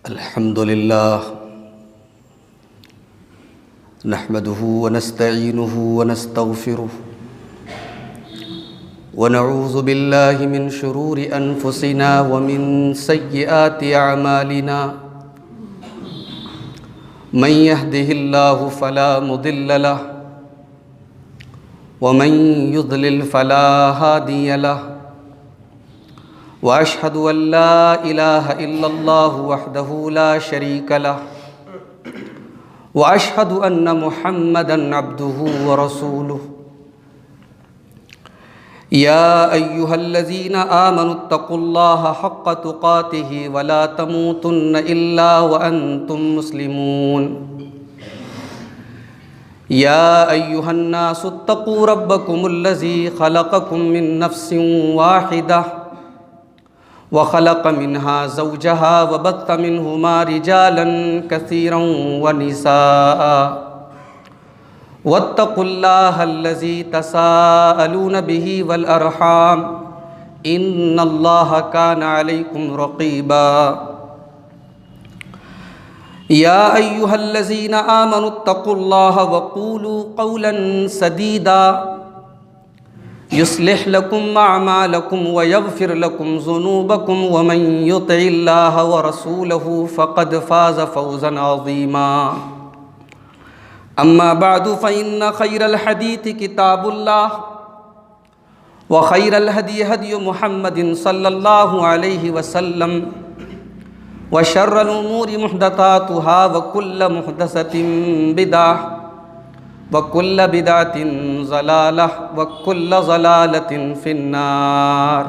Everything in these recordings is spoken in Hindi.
अल्हम्दुलिल्लाह नहमदुहु व नस्तईनुहु व नस्तगफिरुहु व नऊज़ु बिल्लाहि मिन शुरूरि अनफुसिना व मिन सय्यिआति अअमालिना मन यहदिहिल्लाहु फला मुदिल्ल लहु व मन युद्लिल फला हादिय लहु व अशहदु अल्ला इलाहा इल्लल्लाहु वहदहु ला शरीका लहु व अशहदु अन्न मुहम्मदन अब्दुहु व रसूलुहु या अय्युहल्लज़ीना आमनुत्तक़ुल्लाहा हक़्क़ तुक़ातिहि व ला तमूतुन्न इल्ला व अंतुम मुस्लिमून या अय्युहन्नासुत्तक़ू रब्बकुमुल्लज़ी ख़लक़कुम मिन नफ़्सिन वाहिदह व ख़लक़ मिन्हा ज़ौजहा व बत्थ मिन्हुमा रिजालन कसीरन व निसाअ वत्तक़ुल्लाहल्लज़ी तसाअलून बिही वल अरहाम इन्नल्लाहा काना अलैकुम रक़ीबा या अय्युहल्लज़ीना आमनुत्तक़ुल्लाहा व क़ूलू क़ौलन सदीदा युस्लिह लकुम अअमालकुम व यग़फ़िर लकुम ज़ुनूबकुम व मन युतिइल्लाह व रसूलहु फ़क़द फ़ाज़ फ़ौज़न अज़ीमा अम्मा बअदु फ़इन्न ख़ैरल हदीथि किताबुल्लाह व ख़ैरल हदी हदी मुहम्मदिन सल्लल्लाहु अलैहि वसल्लम व शर्रल उमूरि मुहदसातुहा व कुल्ल मुहदसतिन बिदअह व कुल्ल बिदअतिन ज़लालह व कुल्ल ज़लालतिन फ़िन्नार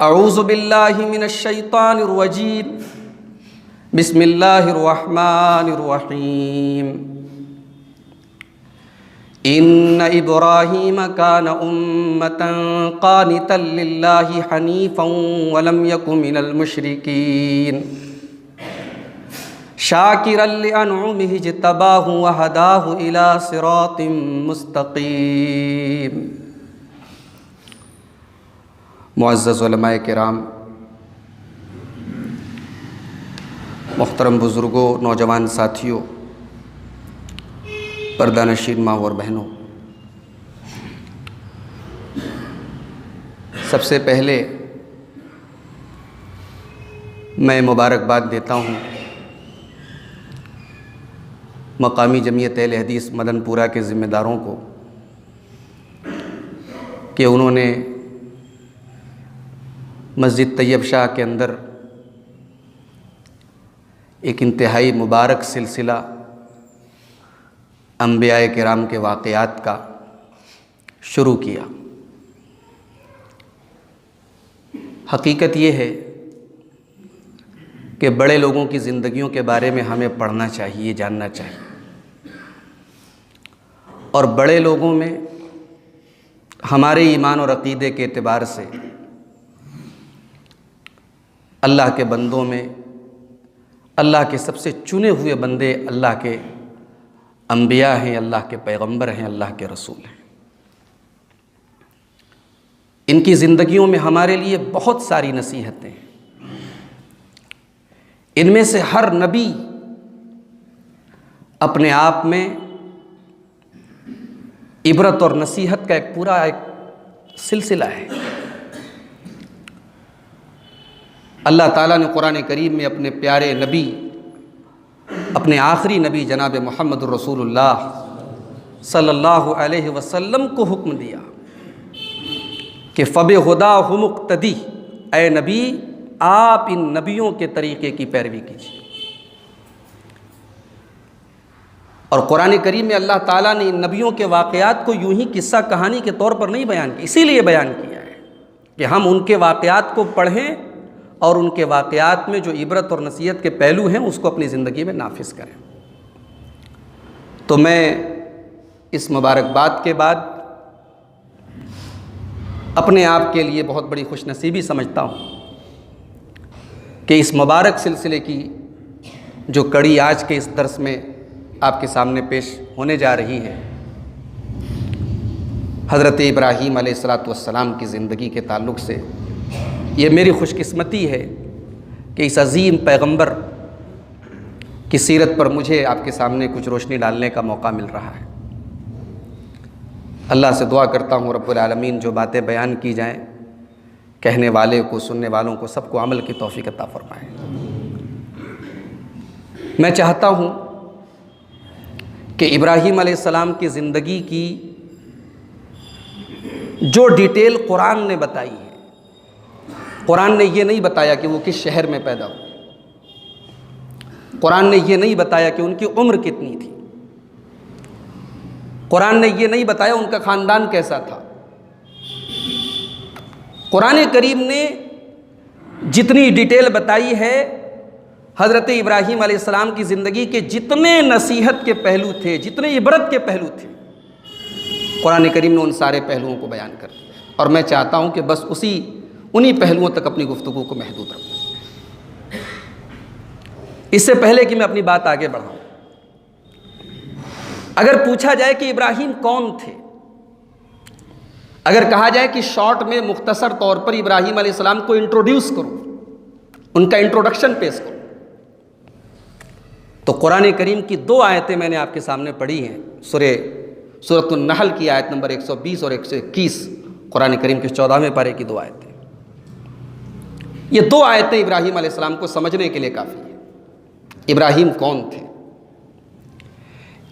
अऊज़ु बिल्लाहि मिनश शैतानिर रजीम बिस्मिल्लाहिर रहमानिर रहीम इन्न इब्राहीम कान उम्मतन क़ानितन लिल्लाहि हनीफ़न व लम यकु मिनल मुशरिकीन शाकिरन लिअनउमिहि इज्तबाहु व हदाहु इला सिरातिम मुस्तक़ीम। मुअज़्ज़ज़ उलमाए किराम, मुहतरम बुज़ुर्गों, नौजवान साथियों, पर्दानशीन माँ और बहनों, सबसे पहले मैं मुबारकबाद देता हूँ मकामी जमीयत अहले हदीस मदनपुरा के ज़िम्मेदारों को कि उन्होंने मस्जिद तैयब शाह के अंदर एक इंतहाई मुबारक सिलसिला अंबियाए किराम के वाक़यात का शुरू किया। हकीकत ये है कि बड़े लोगों की ज़िंदगियों के बारे में हमें पढ़ना चाहिए, जानना चाहिए, और बड़े लोगों में हमारे ईमान और अक़ीदे के एतबार से अल्लाह के बंदों में अल्लाह के सबसे चुने हुए बंदे अल्लाह के अंबिया हैं, अल्लाह के पैगंबर हैं, अल्लाह के रसूल हैं। इनकी ज़िंदगियों में हमारे लिए बहुत सारी नसीहतें हैं। इनमें से हर नबी अपने आप में इबरत और नसीहत का एक पूरा एक सिलसिला है। अल्लाह ताला ने कुरान करीम में अपने प्यारे नबी, अपने आखिरी नबी जनाब मोहम्मद रसूलुल्लाह सल्लल्लाहु अलैहि वसल्लम को हुक्म दिया कि फ़बिहुदाहु मुक़्तदी, ऐ नबी आप इन नबियों के तरीक़े की पैरवी कीजिए। और कुरान करीम में अल्लाह ताला ने इन नबियों के वाक़यात को यूं ही किस्सा कहानी के तौर पर नहीं बयान किया, इसीलिए बयान किया है कि हम उनके वाक़यात को पढ़ें और उनके वाक़यात में जो इबरत और नसीहत के पहलू हैं उसको अपनी ज़िंदगी में नाफिज करें। तो मैं इस मुबारकबाद के बाद अपने आप के लिए बहुत बड़ी खुशनसीबी समझता हूँ कि इस मुबारक सिलसिले की जो कड़ी आज के इस दर्स में आपके सामने पेश होने जा रही है, हज़रत इब्राहीम अलैहिस्सलातु वस्सलाम की ज़िंदगी के ताल्लुक़ से, ये मेरी खुशकिस्मती है कि इस अजीम पैगंबर की सीरत पर मुझे आपके सामने कुछ रोशनी डालने का मौका मिल रहा है। अल्लाह से दुआ करता हूँ रब्बुल आलमीन जो बातें बयान की जाएं, कहने वाले को, सुनने वालों को, सबको अमल की तौफीक अता फरमाए। मैं चाहता हूँ कि इब्राहीम अलैहिस्सलाम की ज़िंदगी की जो डिटेल कुरान ने बताई है, कुरान ने ये नहीं बताया कि वो किस शहर में पैदा हुए, कुरान ने ये नहीं बताया कि उनकी उम्र कितनी थी, कुरान ने ये नहीं बताया उनका ख़ानदान कैसा था। कुरान करीम ने जितनी डिटेल बताई है हज़रत इब्राहीम अलैहिस्सलाम की ज़िंदगी के जितने नसीहत के पहलू थे, जितने इबरत के पहलू थे, कुरान करीम ने उन सारे पहलुओं को बयान कर दिया। और मैं चाहता हूँ कि बस उन्हीं पहलुओं तक अपनी गुफ्तगू को महदूद रखूँ। इससे पहले कि मैं अपनी बात आगे बढ़ाऊँ, अगर पूछा जाए कि इब्राहीम कौन थे, अगर कहा जाए कि शॉर्ट में मुख्तसर तौर पर इब्राहीम अलैहिस्सलाम को इंट्रोड्यूस करूँ, उनका इंट्रोडक्शन पेश करूँ, तो कुरान करीम की 2 आयतें मैंने आपके सामने पढ़ी हैं। सूरत अन-नहल की आयत नंबर 120 और 121, कुरान करीम के 14वें पारे की 2 आयतें। ये 2 आयतें इब्राहीम अलैहिस्सलाम को समझने के लिए काफ़ी है। इब्राहीम कौन थे?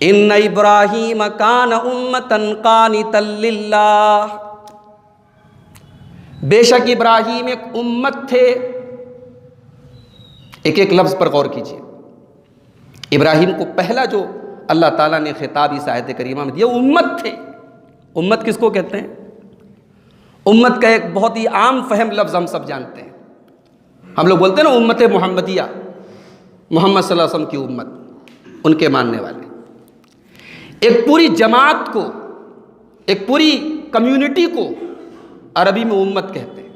इन्ना इब्राहीम कान उम्मतन कानितन लिल्लाह, बेशक इब्राहीम एक उम्मत थे। एक एक लफ्ज़ पर गौर कीजिए। इब्राहीम को पहला जो अल्लाह ताला ने खिताब इस आयत करीमा में दिया, उम्मत थे। उम्मत किसको कहते हैं? उम्मत का एक बहुत ही आम फहम लफ्ज़ हम सब जानते हैं। हम लोग बोलते हैं ना उम्मत मोहम्मदिया, मोहम्मद सल्लल्लाहु अलैहि वसल्लम की उम्मत, उनके मानने वाले। एक पूरी जमात को, एक पूरी कम्युनिटी को अरबी में उम्मत कहते हैं।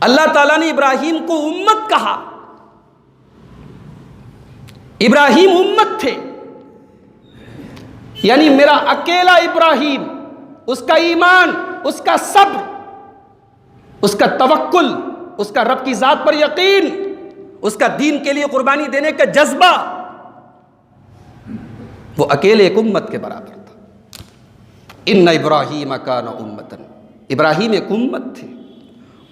अल्लाह ताला ने इब्राहीम को उम्मत कहा। इब्राहीम उम्मत थे, यानी मेरा अकेला इब्राहीम, उसका ईमान, उसका सब्र, उसका तवक्कुल, उसका रब की ज़ात पर यकीन, उसका दीन के लिए कुर्बानी देने का जज्बा, वो अकेले एक उम्मत के बराबर था। इन्ना इब्राहीम कान उम्मतन, इब्राहीम एक उम्मत थे।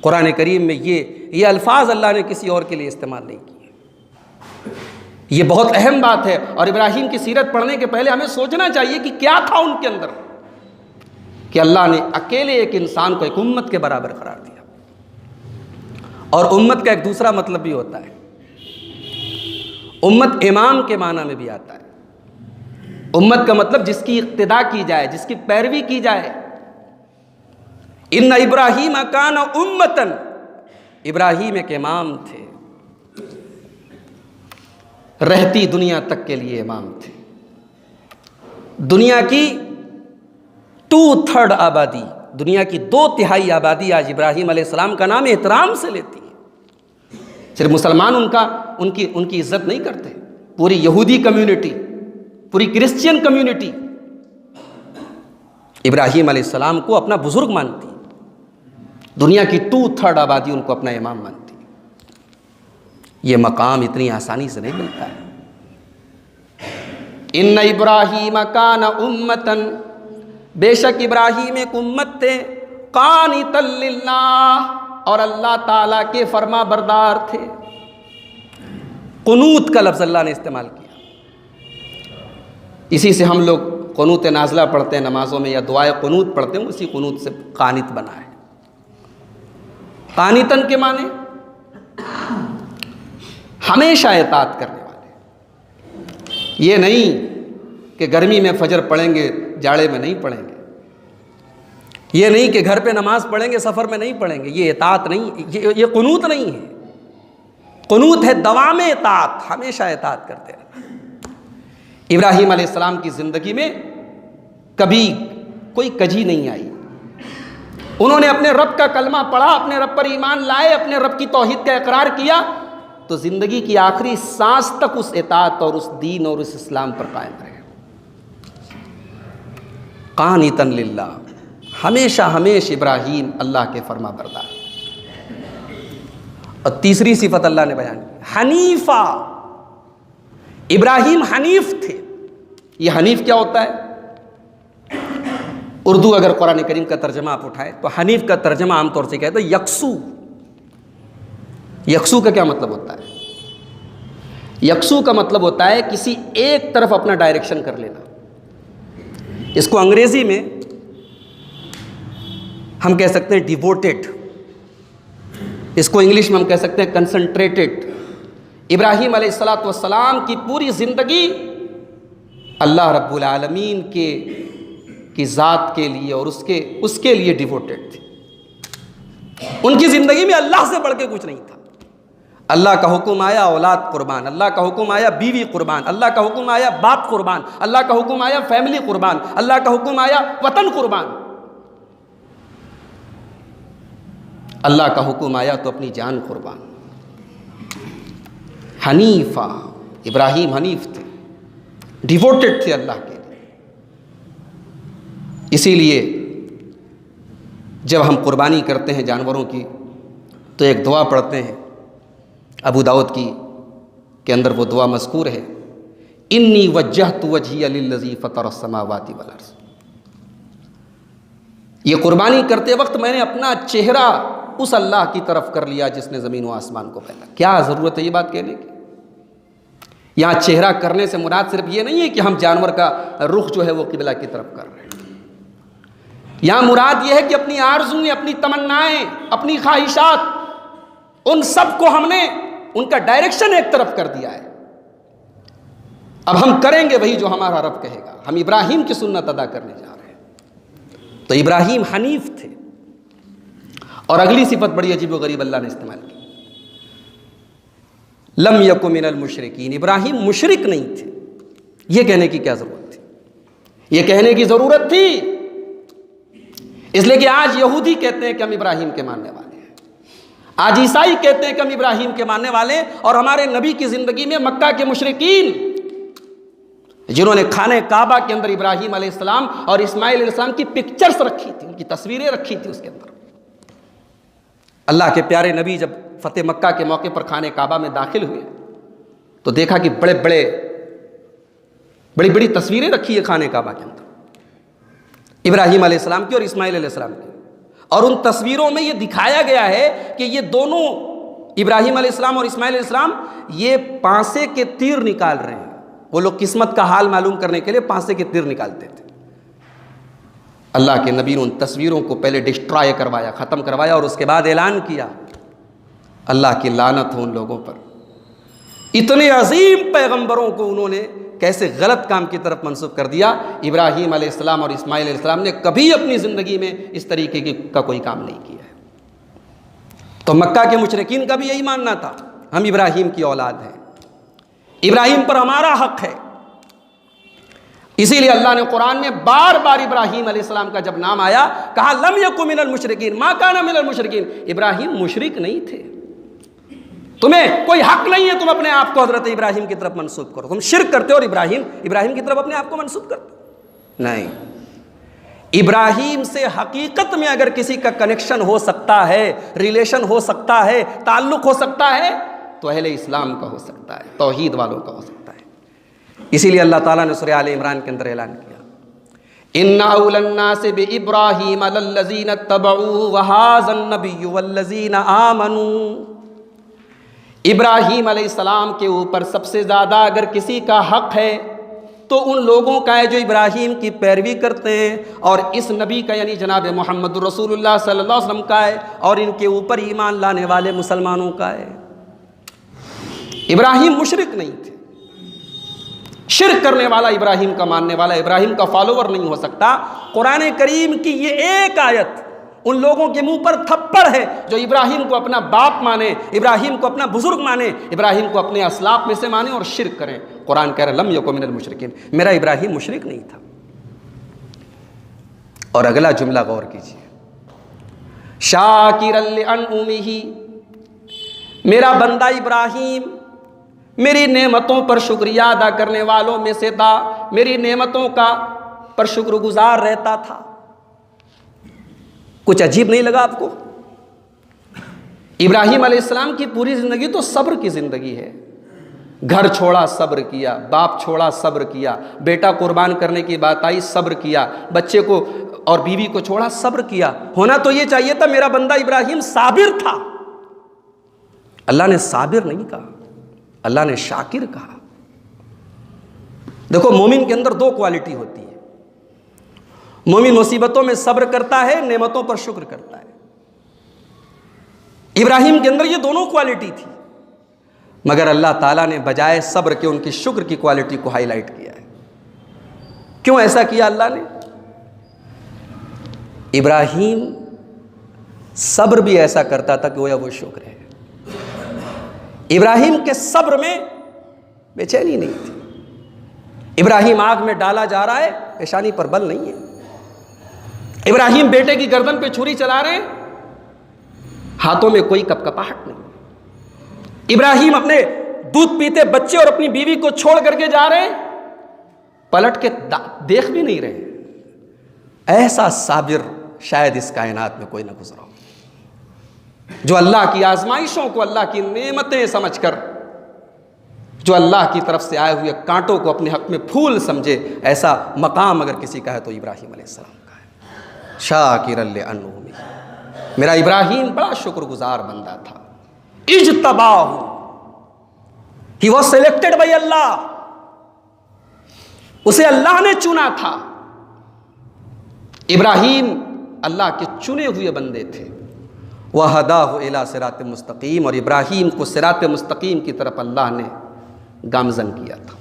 कुरान करीम में ये अल्फाज अल्लाह ने किसी और के लिए इस्तेमाल नहीं किए। ये बहुत अहम बात है। और इब्राहीम की सीरत पढ़ने के पहले हमें सोचना चाहिए कि क्या था उनके अंदर कि अल्लाह ने अकेले एक इंसान को एक उम्मत के बराबर करार दिया। और उम्मत का एक दूसरा मतलब भी होता है, उम्मत इमाम के माना में भी आता है। उम्मत का मतलब जिसकी इक्तिदा की जाए, जिसकी पैरवी की जाए। इन्ना इब्राहीम कान उम्मतन, इब्राहीम एक इमाम थे, रहती दुनिया तक के लिए इमाम थे। दुनिया की 2/3 आबादी, दुनिया की 2/3 आबादी आज इब्राहीम अलैहिस्सलाम का नाम एहतराम से लेती है। सिर्फ मुसलमान उनकी इज्जत नहीं करते, पूरी यहूदी कम्युनिटी, पूरी क्रिश्चियन कम्युनिटी इब्राहीम अलैहिस्सलाम को अपना बुजुर्ग मानती है। दुनिया की 2/3 आबादी उनको अपना इमाम मानती है। ये मकाम इतनी आसानी से नहीं मिलता है। इन्ना इब्राहीम कान उम्मतन, बेशक इब्राहीम एक उम्मत थे, कानितन लिल्लाह, और अल्लाह ताला के फरमा बरदार थे। कुनूत का लफ्ज़ अल्लाह ने इस्तेमाल किया। इसी से हम लोग कुनूत नाज़िला पढ़ते हैं नमाजों में, या दुआए कुनूत पढ़ते हैं, उसी कुनूत से कानित बना है। कानितन के माने हमेशा इताअत करने वाले। ये नहीं कि गर्मी में फजर पढ़ेंगे, जाड़े में नहीं पढ़ेंगे। ये नहीं कि घर पे नमाज पढ़ेंगे, सफ़र में नहीं पढ़ेंगे। ये इताअत नहीं, ये कुनूत नहीं है। कुनूत है दवाम इताअत, हमेशा इताअत करते रहना। इब्राहीम अलैहिस्सलाम की ज़िंदगी में कभी कोई कजी नहीं आई। उन्होंने अपने रब का कलमा पढ़ा, अपने रब पर ईमान लाए, अपने रब की तौहीद का इकरार किया, तो ज़िंदगी की आखिरी सांस तक उस इताअत और उस दीन और उस इस्लाम पर कायम रहे। कानितन लिल्लाह, हमेशा हमेश इब्राहीम अल्लाह के फरमा बरदार। और तीसरी सिफत अल्लाह ने बयान की, हनीफा। इब्राहिम हनीफ थे। ये हनीफ क्या होता है? उर्दू अगर कुरान करीम का तर्जमा आप उठाएं तो हनीफ का तर्जमा आमतौर से कहते हैं यकसू। यकसू का क्या मतलब होता है? यकसू का मतलब होता है किसी एक तरफ अपना डायरेक्शन कर लेना। इसको अंग्रेजी में हम कह सकते हैं डिवोटेड, इसको इंग्लिश में हम कह सकते हैं कंसंट्रेटेड। इब्राहिम अलैहिस्सलातु वस्सलाम की पूरी जिंदगी अल्लाह रब्बुल आलमीन की ज़ात के लिए और उसके लिए डिवोटेड थी। उनकी ज़िंदगी में अल्लाह से बढ़ के कुछ नहीं था। अल्लाह का हुक्म आया औलाद कुर्बान, अल्लाह का हुक्म आया बीवी कुर्बान, अल्लाह का हुक्म आया बाप कुर्बान, अल्लाह का हुक्म आया फैमिली कुर्बान, अल्लाह का हुक्म आया वतन कुर्बान, अल्लाह का हुक्म आया तो अपनी जान कुर्बान। हनीफा, इब्राहिम हनीफ थे, डिवोटेड थे अल्लाह के लिए। इसीलिए जब हम कुर्बानी करते हैं जानवरों की तो एक दुआ पढ़ते हैं अबू दाऊद के अंदर वो दुआ मज़कूर है, इन्नी वज्जहतु वजहिया लिल्लज़ी फ़तरस समावाति वल अर्ज़। ये कुर्बानी करते वक्त मैंने अपना चेहरा उस अल्लाह की तरफ कर लिया जिसने ज़मीन व आसमान को पैदा। क्या ज़रूरत है ये बात कहने की? यहाँ चेहरा करने से मुराद सिर्फ ये नहीं है कि हम जानवर का रुख जो है वो किबला की तरफ कर रहे हैं। यहाँ मुराद ये है कि अपनी आरज़ुएं, अपनी तमन्नाएं, अपनी ख्वाहिशात, उन सब को हमने उनका डायरेक्शन एक तरफ कर दिया है। अब हम करेंगे वही जो हमारा रब कहेगा। हम इब्राहिम की सुन्नत अदा करने जा रहे हैं। तो इब्राहिम हनीफ थे। और अगली सिफत बड़ी अजीब व गरीब अल्लाह ने इस्तेमाल की, लम यकु मिनल मुशरिकीन। इब्राहिम मुशरिक नहीं थे। यह कहने की क्या जरूरत थी? यह कहने की जरूरत थी इसलिए कि आज यहूदी कहते हैं कि हम इब्राहिम के मानने वाले हैं, आज ईसाई कहते हैं कि हम इब्राहिम के मानने वाले हैं, और हमारे नबी की जिंदगी में मक्का के मुशरिकीन जिन्होंने खाने काबा के अंदर इब्राहिम अलैहिस्सलाम और इस्माइल अलैहिस्सलाम की पिक्चर्स रखी थी, उनकी तस्वीरें रखी थी उसके अंदर। अल्लाह के प्यारे नबी जब फतेह मक्का के मौके पर खाने काबा में दाखिल हुए तो देखा कि बड़ी बड़ी तस्वीरें रखी है खाने काबा के अंदर, इब्राहिम अलैहिस्सलाम की और इस्माइल अलैहिस्सलाम की। और उन तस्वीरों में ये दिखाया गया है कि ये दोनों इब्राहिम अलैहिस्सलाम और इस्माइल अलैहिस्सलाम ये पांसे के तीर निकाल रहे हैं। वो लोग किस्मत का हाल मालूम करने के लिए पांसे के तीर निकालते थे। अल्लाह के नबी ने उन तस्वीरों को पहले डिस्ट्रॉय करवाया, ख़त्म करवाया, और उसके बाद ऐलान किया अल्लाह की लानत हो उन लोगों पर। इतने अजीम पैगंबरों को उन्होंने कैसे गलत काम की तरफ मंसूब कर दिया। इब्राहिम अलैहिस्सलाम और इस्माइल अलैहिस्सलाम ने कभी अपनी ज़िंदगी में इस तरीके का कोई काम नहीं किया है। तो मक्का के मुशरिकीन का भी यही मानना था, हम इब्राहिम की औलाद हैं, इब्राहिम पर हमारा हक है। इसीलिए अल्लाह ने कुरान में बार बार इब्राहिम अलैहिस्सलाम का जब नाम आया कहा लम यकु मिनल मुशरिकीन मा काना मिनल मुशरिकीन। इब्राहिम मुशरिक नहीं थे, तुम्हें कोई हक नहीं है तुम अपने आप को हजरत इब्राहिम की तरफ मंसूब करो। तुम शिर्क करते हो और इब्राहिम की तरफ अपने आप को मंसूब करते हो। नहीं, इब्राहिम से हकीकत में अगर किसी का कनेक्शन हो सकता है, रिलेशन हो सकता है, ताल्लुक हो सकता है, तो अहले इस्लाम का हो सकता है, तौहीद वालों का हो सकता है। इसीलिए अल्लाह ताला ने सूरह आले इमरान के अंदर ऐलान किया, इन्ना औलन्नासि बिइब्राहीम लल्लज़ीना तबऊ व हाज़न नबिय्यु वल्लज़ीना आमनू। इब्राहीम अलैहिस्सलाम के ऊपर सबसे ज़्यादा अगर किसी का हक है तो उन लोगों का है जो इब्राहीम की पैरवी करते हैं, और इस नबी का यानी जनाब मोहम्मद रसूलुल्लाह सल्लल्लाहु अलैहि वसल्लम का है, और इनके ऊपर ईमान लाने वाले मुसलमानों का है। इब्राहीम मुशरिक नहीं थे। शिर्क करने वाला इब्राहिम का मानने वाला, इब्राहिम का फॉलोवर नहीं हो सकता। कुरान करीम की ये एक आयत उन लोगों के मुंह पर थप्पड़ है जो इब्राहिम को अपना बाप माने, इब्राहिम को अपना बुजुर्ग माने, इब्राहिम को अपने असलाफ में से माने और शिर्क करें। कुरान कह रहा है लम यकु मिनल मुशरिकीन, मेरा इब्राहिम मुशरिक नहीं था। और अगला जुमला गौर कीजिए, शाकिरन लिअनउमिही, मेरा बंदा इब्राहिम मेरी नेमतों पर शुक्रिया अदा करने वालों में से था, मेरी नेमतों का पर शुक्रगुजार रहता था। कुछ अजीब नहीं लगा आपको? इब्राहीम अलैहिस्सलाम की पूरी ज़िंदगी तो सब्र की ज़िंदगी है। घर छोड़ा सब्र किया, बाप छोड़ा सब्र किया, बेटा कुर्बान करने की बात आई सब्र किया, बच्चे को और बीवी को छोड़ा सब्र किया। होना तो ये चाहिए था मेरा बंदा इब्राहीम साबिर था। अल्लाह ने साबिर नहीं कहा, अल्लाह ने शाकिर कहा। देखो मोमिन के अंदर दो क्वालिटी होती है। मोमिन मुसीबतों में सब्र करता है, नेमतों पर शुक्र करता है। इब्राहीम के अंदर ये दोनों क्वालिटी थी, मगर अल्लाह ताला ने बजाय सब्र के उनकी शुक्र की क्वालिटी को हाईलाइट किया है। क्यों ऐसा किया अल्लाह ने? इब्राहीम सब्र भी ऐसा करता था कि वो शुक्र है। इब्राहीम के सब्र में बेचैनी नहीं थी। इब्राहीम आग में डाला जा रहा है, पेशानी पर बल नहीं है। इब्राहीम बेटे की गर्दन पे छुरी चला रहे हैं, हाथों में कोई कपकपाहट नहीं। इब्राहीम अपने दूध पीते बच्चे और अपनी बीवी को छोड़ करके जा रहे हैं, पलट के देख भी नहीं रहे। ऐसा साबिर शायद इस कायनात में कोई ना गुजरा हो, जो अल्लाह की आजमाइशों को अल्लाह की नेमतें समझकर, जो अल्लाह की तरफ से आए हुए कांटों को अपने हक में फूल समझे। ऐसा मकाम अगर किसी का है तो इब्राहीम अलैहिस्सलाम का है। शाकिरन लिअनउमी, मेरा इब्राहीम बड़ा शुक्रगुजार बंदा था। इज्तबाहु, ही वाज सिलेक्टेड बाय अल्लाह, उसे अल्लाह ने चुना था। इब्राहीम अल्लाह के चुने हुए बंदे थे। वह हदाहु इला सिरात मुस्तकीम, और इब्राहीम को सिरात मुस्तकीम की तरफ अल्लाह ने गामजन किया था।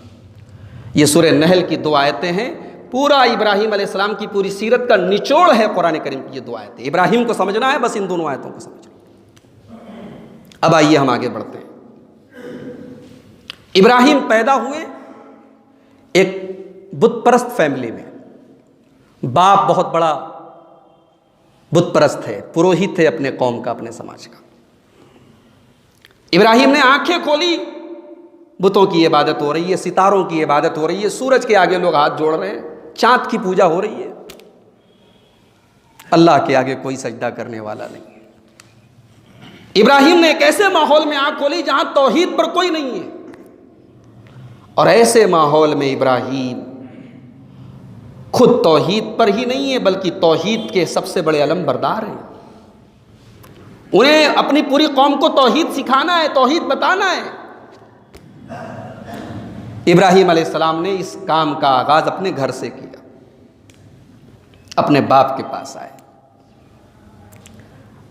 ये सूरह नहल की दो आयतें हैं। पूरा इब्राहीम अलैहिस्सलाम की पूरी सीरत का निचोड़ है कुरान करीम की ये दो आयतें। इब्राहीम को समझना है, बस इन दोनों आयतों को समझना। अब आइए हम आगे बढ़ते हैं। इब्राहीम पैदा हुए एक बुत परस्त फैमिली में। बाप बहुत बड़ा बुत परस्त है, पुरोहित थे अपने कौम का, अपने समाज का। इब्राहीम ने आंखें खोली, बुतों की इबादत हो रही है, सितारों की इबादत हो रही है, सूरज के आगे लोग हाथ जोड़ रहे हैं, चांद की पूजा हो रही है। अल्लाह के आगे कोई सजदा करने वाला नहीं है। इब्राहीम ने एक ऐसे माहौल में आंख खोली जहां तौहीद पर कोई नहीं है, और ऐसे माहौल में इब्राहीम खुद तौहीद पर ही नहीं है बल्कि तौहीद के सबसे बड़े अलमबरदार हैं। उन्हें अपनी पूरी कौम को तौहीद सिखाना है, तौहीद बताना है। इब्राहीम अलैहिस्सलाम ने इस काम का आगाज अपने घर से किया, अपने बाप के पास आए।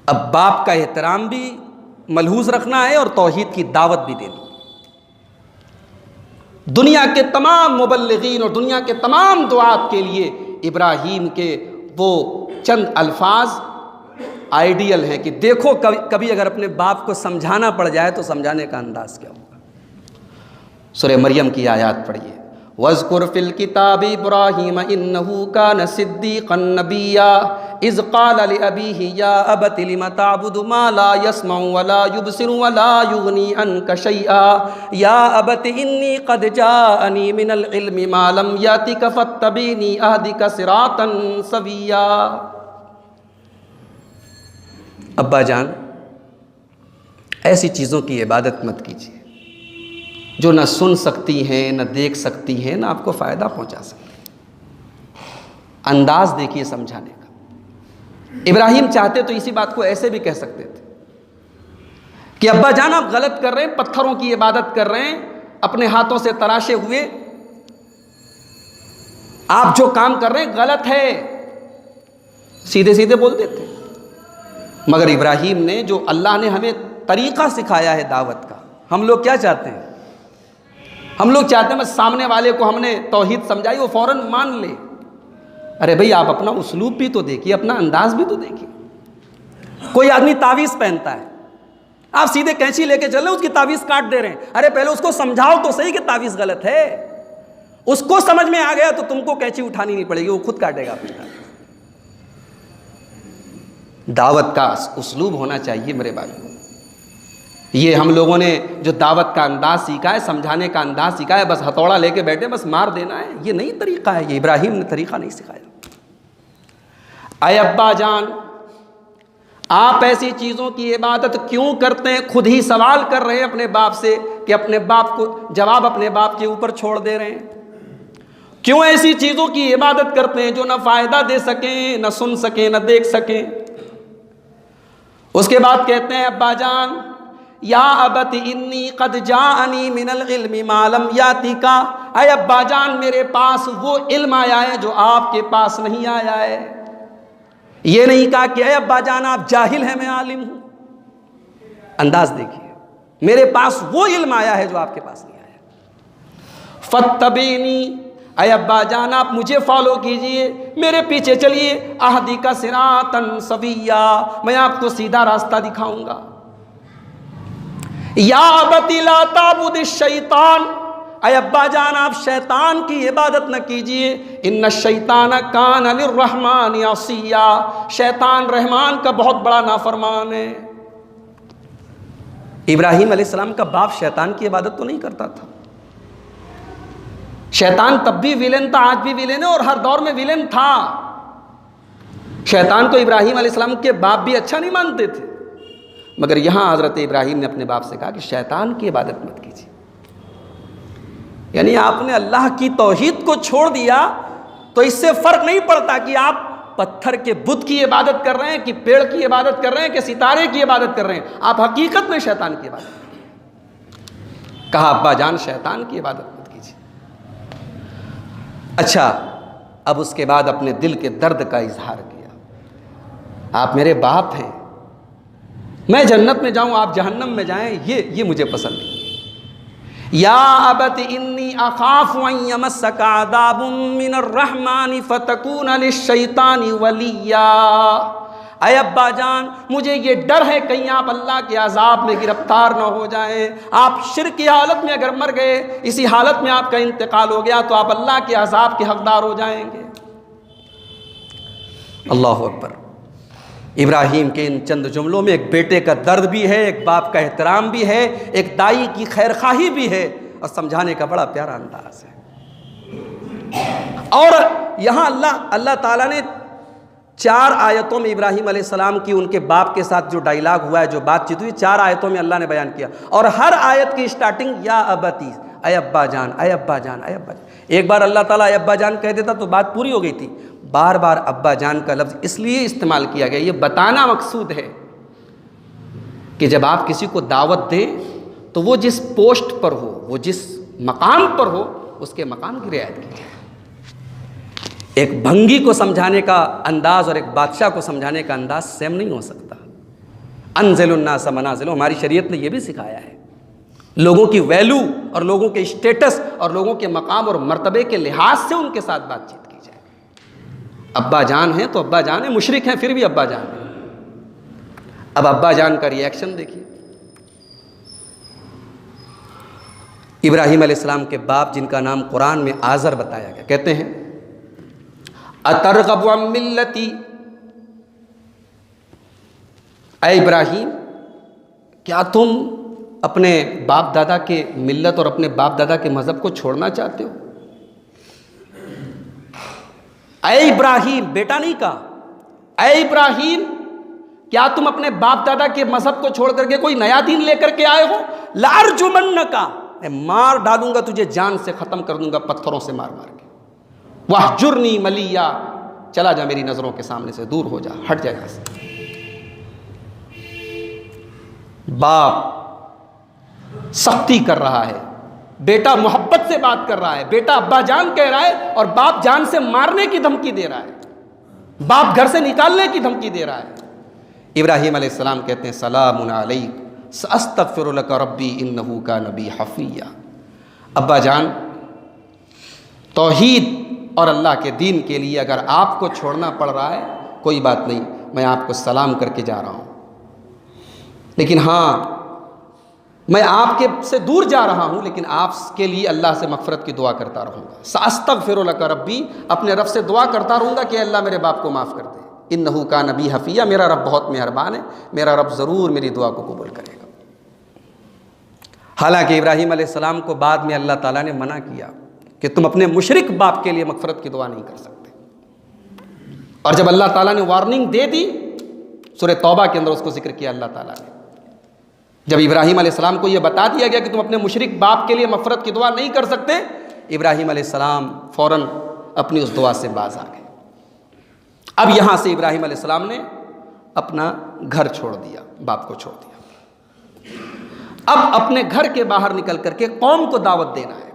अब बाप का एहतराम भी मलहूज रखना है और तौहीद की दावत भी देनी। दुनिया के तमाम मुबल्लिगीन और दुनिया के तमाम दुआत के लिए इब्राहीम के वो चंद अल्फाज आइडियल हैं कि देखो कभी अगर अपने बाप को समझाना पड़ जाए तो समझाने का अंदाज क्या होगा। सूरह मरियम की आयत पढ़िए। वज़कुर फिल किताब इब्राहीम इन्नहु कान सिद्दीक़न नबिय्या इज़ क़ाल लिअबीही या अबति लिम तअबुदु मा ला यस्मउ वला युबसिरु वला युग़नी अन्का शैआ या अबति इन्नी क़द जाअनी मिनल इल्मि मा लम यातिक फत्तबिनी अहदिका सिरातन सविय्या। अब्बा जान, ऐसी चीज़ों की इबादत मत कीजिए जो न सुन सकती हैं, न देख सकती हैं, न आपको फ़ायदा पहुंचा सकती। अंदाज़ देखिए समझाने का। इब्राहीम चाहते तो इसी बात को ऐसे भी कह सकते थे कि अब्बा जान आप गलत कर रहे हैं, पत्थरों की इबादत कर रहे हैं, अपने हाथों से तराशे हुए आप जो काम कर रहे हैं गलत है, सीधे सीधे बोल देते। मगर इब्राहीम ने, जो अल्लाह ने हमें तरीक़ा सिखाया है दावत का, हम लोग क्या चाहते हैं? हम लोग चाहते हैं बस सामने वाले को हमने तौहीद समझाई वो फ़ौरन मान ले। अरे भाई आप अपना उस्लूब भी तो देखिए, अपना अंदाज भी तो देखिए। कोई आदमी तावीज़ पहनता है, आप सीधे कैंची लेके चल रहे, उसकी तावीज़ काट दे रहे हैं। अरे पहले उसको समझाओ तो सही कि तावीज़ गलत है। उसको समझ में आ गया तो तुमको कैंची उठानी नहीं पड़ेगी, वो खुद काटेगा अपनी तावीज़। दावत का उस्लूब होना चाहिए मेरे भाइयों। ये हम लोगों ने जो दावत का अंदाज सीखा है, समझाने का अंदाज सीखा है, बस हथौड़ा लेके बैठे बस मार देना है, ये नहीं तरीका है। ये इब्राहीम ने तरीका नहीं सिखाया। अय अब्बा जान, आप ऐसी चीज़ों की इबादत क्यों करते हैं? खुद ही सवाल कर रहे हैं अपने बाप से कि अपने बाप को जवाब अपने बाप के ऊपर छोड़ दे रहे हैं। क्यों ऐसी चीज़ों की इबादत करते हैं जो ना फ़ायदा दे सकें, ना सुन सकें, ना देख सकें? उसके बाद कहते हैं अब्बा जान, या अबत इन्नी कद जाअनी मिनल इल्मी मा लम यातिका, अय अब्बा जान मेरे पास वो इल्म आया है जो आपके पास नहीं आया है। ये नहीं कहा कि अय अब्बा जान आप जाहिल हैं मैं आलिम हूं। अंदाज देखिए, मेरे पास वो इल्म आया है जो आपके पास नहीं आया। फत्तबीनी, अय अब्बा जान आप मुझे फॉलो कीजिए, मेरे पीछे चलिए। अहदी का सिरातन सविया, मैं आपको सीधा रास्ता दिखाऊंगा। या अबती ला ताबुद शैतान, अय अब्बा जान आप शैतान की इबादत न कीजिए। इन्ना शैतान कान लिर्रहमान असिया, शैतान रहमान का बहुत बड़ा नाफरमान है। इब्राहिम अलैहिस्सलाम का बाप शैतान की इबादत तो नहीं करता था। शैतान तब भी विलेन था, आज भी विलेन है और हर दौर में विलेन था। शैतान को इब्राहिम अलैहिस्सलाम के बाप भी अच्छा नहीं मानते थे, मगर यहां हजरत इब्राहिम ने अपने बाप से कहा कि शैतान की इबादत मत कीजिए। यानी आपने अल्लाह की तौहीद को छोड़ दिया तो इससे फर्क नहीं पड़ता कि आप पत्थर के बुत की इबादत कर रहे हैं, कि पेड़ की इबादत कर रहे हैं, कि सितारे की इबादत कर रहे हैं। आप हकीकत में शैतान की इबादत करें। कहा अब्बा जान शैतान की इबादत मत कीजिए। अच्छा, अब उसके बाद अपने दिल के दर्द का इजहार किया। आप मेरे बाप हैं, मैं जन्नत में जाऊं आप जहन्नम में जाएं, ये मुझे पसंद नहीं। या अबत इन्नी अखाफु अन यमस्सका अज़ाबुम मिनर रहमानि फतकून लिश्शैतानि वलिया, अय अब्बा जान मुझे ये डर है कहीं आप अल्लाह के अजाब में गिरफ्तार न हो जाएं। आप शिर्क की हालत में अगर मर गए, इसी हालत में आपका इंतकाल हो गया तो आप अल्लाह के अजाब के हकदार हो जाएंगे। अल्लाह अकबर। इब्राहिम के इन चंद जुमलों में एक बेटे का दर्द भी है, एक बाप का एहतराम भी है, एक दाई की खैरखाही भी है और समझाने का बड़ा प्यारा अंदाज है। और यहाँ अल्लाह ताला ने 4 आयतों में इब्राहिम अलैहिस्सलाम की उनके बाप के साथ जो डायलॉग हुआ है, जो बातचीत हुई, 4 आयतों में अल्लाह ने बयान किया। और हर आयत की स्टार्टिंग या अबती, अय अब्बा जान, अय अब्बा जान, अय अब्बा जान। एक बार अल्लाह ताला अय अब्बा जान कह देता तो बात पूरी हो गई थी। बार बार अब्बा जान का लफ्ज़ इसलिए इस्तेमाल किया गया, ये बताना मकसूद है कि जब आप किसी को दावत दें तो वो जिस पोस्ट पर हो, वो जिस मकाम पर हो, उसके मकाम की रियायत कीजिए। एक भंगी को समझाने का अंदाज़ और एक बादशाह को समझाने का अंदाज़ सेम नहीं हो सकता। अनज़िलुन्नास मनाज़िल, हमारी शरीयत ने यह भी सिखाया है। लोगों की वैल्यू और लोगों के स्टेटस और लोगों के मकाम और मर्तबे के लिहाज से उनके साथ बातचीत की जाए। अब्बा जान हैं तो अब्बा जान है, मुशरिक हैं फिर भी अब्बा जान है। अब अब्बा जान का रिएक्शन देखिए। इब्राहिम अलैहिस्सलाम के बाप, जिनका नाम कुरान में आज़र बताया गया, कहते हैं अतरगबु अन मिल्लती, ऐ इब्राहिम क्या तुम अपने बाप दादा के मिल्लत और अपने बाप दादा के मज़हब को छोड़ना चाहते हो? ऐ इब्राहिम, बेटा नहीं कहा, ऐ इब्राहिम क्या तुम अपने बाप दादा के मज़हब को छोड़ करके कोई नया दीन लेकर के आए हो? लारजुमन्नका, मैं मार डालूंगा तुझे, जान से ख़त्म कर दूंगा पत्थरों से मार मार के। वहजुरनी मलिया, चला जा मेरी नज़रों के सामने से, दूर हो जा, हट जा यहाँ से। बाप सख्ती कर रहा है, बेटा मोहब्बत से बात कर रहा है, बेटा अब्बा जान कह रहा है और बाप जान से मारने की धमकी दे रहा है, बाप घर से निकालने की धमकी दे रहा है। इब्राहिम अलैहिस्सलाम कहते हैं सलामुन अलैक सअस्तगफिरु लका रब्बी इन्नहु कान बी हफिया। अब्बा जान, तौहीद और अल्लाह के दीन के लिए अगर आपको छोड़ना पड़ रहा है कोई बात नहीं, मैं आपको सलाम करके जा रहा हूँ, लेकिन हाँ मैं आपके से दूर जा रहा हूँ, लेकिन आपके लिए अल्लाह से मग़फ़िरत की दुआ करता रहूँगा। सअस्तग़फ़िरु लका रब्बी, अपने रब से दुआ करता रहूँगा कि अल्लाह मेरे बाप को माफ़ कर दे। इन्नहु कान बी हफ़िया, मेरा रब बहुत मेहरबान है, मेरा रब ज़रूर मेरी दुआ को कबूल करेगा। हालांकि इब्राहिम अलैहिस्सलाम को बाद में अल्लाह ताला ने मना किया कि तुम अपने मुशरिक बाप के लिए मग़फ़िरत की दुआ नहीं कर सकते। और जब अल्लाह ताला ने वार्निंग दे दी, सूरह तौबा के अंदर उसको जिक्र किया अल्लाह ताला ने। जब इब्राहीम अलैहिस्सलाम को यह बता दिया गया कि तुम अपने मुशरिक बाप के लिए मफ़रत की दुआ नहीं कर सकते, इब्राहीम अलैहिस्सलाम फ़ौरन अपनी उस दुआ से बाज आ गए। अब यहाँ से इब्राहीम अलैहिस्सलाम ने अपना घर छोड़ दिया, बाप को छोड़ दिया। अब अपने घर के बाहर निकल करके कौम को दावत देना है।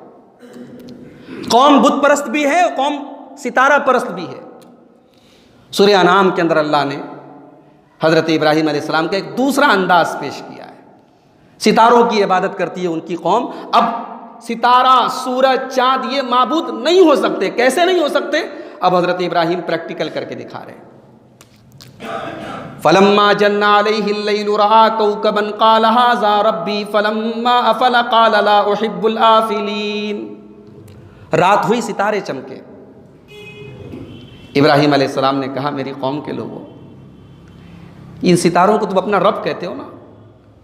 कौम बुत परस्त भी है और कौम सितारा परस्त भी है। सूरह अनाम के अंदर अल्लाह ने हज़रत इब्राहीम अलैहिस्सलाम का एक दूसरा अंदाज पेश किया है। सितारों की इबादत करती है उनकी कौम। अब सितारा, सूरज, चाँद ये माबूद नहीं हो सकते। कैसे नहीं हो सकते? अब हज़रत इब्राहीम प्रैक्टिकल करके दिखा रहे हैं। फलम्मा जन्ना अलैहिल लैलु रआ कौकबन क़ाल हाज़ा रब्बी फलम्मा अफ़ल क़ाल ला उहिब्बुल आफ़िलीन। रात हुई, सितारे चमके। इब्राहीम अलैहिस्सलाम ने कहा, मेरी कौम के लोगों, इन सितारों को तुम अपना रब कहते हो ना,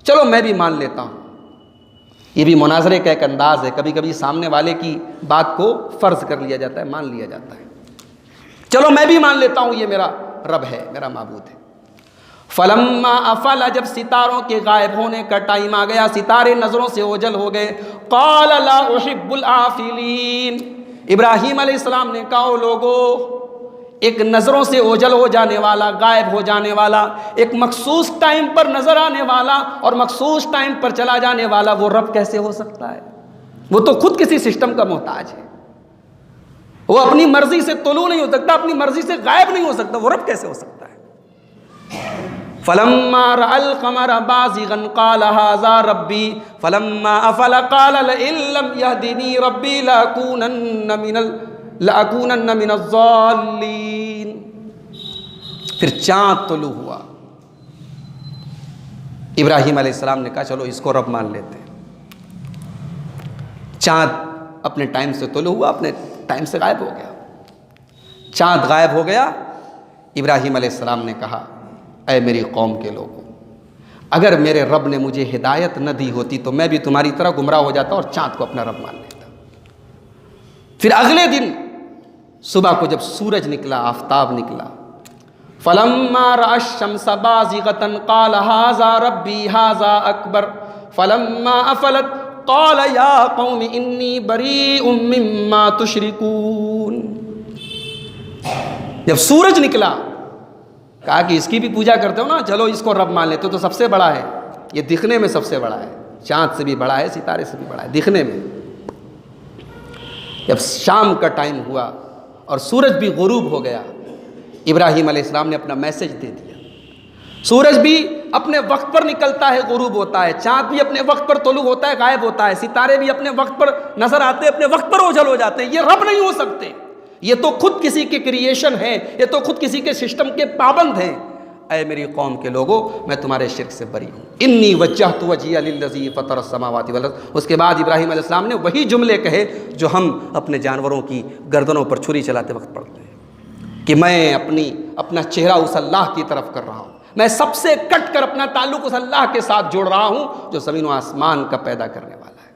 चलो मैं भी मान लेता हूँ। ये भी मुनाजरे का एक अंदाज़ है। कभी कभी सामने वाले की बात को फ़र्ज़ कर लिया जाता है, मान लिया जाता है। चलो मैं भी मान लेता हूँ ये मेरा रब है, मेरा माबूद है। फलम्मा अफला, जब सितारों के गायब होने का टाइम आ गया, सितारे नज़रों से ओझल हो गए। क़ाल ला उहिब्बुल आफ़िलीन। इब्राहीम अलैहिस्सलाम ने कहा, लोगों, एक नज़रों से ओझल हो जाने वाला, गायब हो जाने वाला, एक मखसूस टाइम पर नज़र आने वाला और मखसूस टाइम पर चला जाने वाला वो रब कैसे हो सकता है? वो तो खुद किसी सिस्टम का मोहताज है। वो अपनी मर्जी से तुलू नहीं हो सकता, अपनी मर्जी से गायब नहीं हो सकता। वो रब कैसे हो सकता है? फलम्मा रअल क़मर बाज़िग़न क़ाल हाज़ा रब्बी फलम्मा अफ़ल क़ाल लइल्लम यहदिनी रब्बी लअकूनन्न मिनज़्ज़ालिन। फिर चाँद तुलू हुआ। इब्राहीम अलैहिस्सलाम ने कहा, चलो इसको रब मान लेते हैं। चाँद अपने टाइम से तुलू हुआ, अपने टाइम से गायब हो गया। चाँद गायब हो गया। इब्राहीम अलैहिस्सलाम ने कहा, ऐ मेरी कौम के लोगों, अगर मेरे रब ने मुझे हिदायत न दी होती तो मैं भी तुम्हारी तरह गुमराह हो जाता और चाँद को अपना रब मान लेता। फिर अगले दिन सुबह को जब सूरज निकला, आफताब निकला, फलम्मा रअश-शम्स बाज़िग़तन क़ाल हाज़ा रब्बी हाज़ा अकबर फलम्मा अफ़लत क़ाल या क़ौम इन्नी बरीउम मिम्मा तुशरिकून। जब सूरज निकला, कहा कि इसकी भी पूजा करते हो ना, चलो इसको रब मान लेते हो, तो सबसे बड़ा है, ये दिखने में सबसे बड़ा है, चाँद से भी बड़ा है, सितारे से भी बड़ा है दिखने में। जब शाम का टाइम हुआ और सूरज भी गुरूब हो गया, इब्राहीम अलैहिस्सलाम ने अपना मैसेज दे दिया। सूरज भी अपने वक्त पर निकलता है, गुरूब होता है, चाँद भी अपने वक्त पर तुलू होता है, गायब होता है, सितारे भी अपने वक्त पर नजर आते हैं, अपने वक्त पर ओझल हो जाते हैं। ये रब नहीं हो सकते, ये तो खुद किसी के क्रिएशन है, ये तो खुद किसी के सिस्टम के पाबंद हैं। ऐ मेरी कौम के लोगों, मैं तुम्हारे शिर्क से बरी हूँ। इन्नी वज्जहतु वजहिया लिल्लज़ी फ़तरस समावाति वल अर्ज़। उसके बाद इब्राहीम अलैहिस्सलाम ने वही जुमले कहे जो हम अपने जानवरों की गर्दनों पर छुरी चलाते वक्त पढ़ते हैं कि मैं अपना चेहरा उस अल्लाह की तरफ कर रहा हूँ, मैं सबसे कट कर अपना ताल्लुक़ उस अल्लाह के साथ जोड़ रहा हूँ जो ज़मीन व आसमान का पैदा करने वाला है।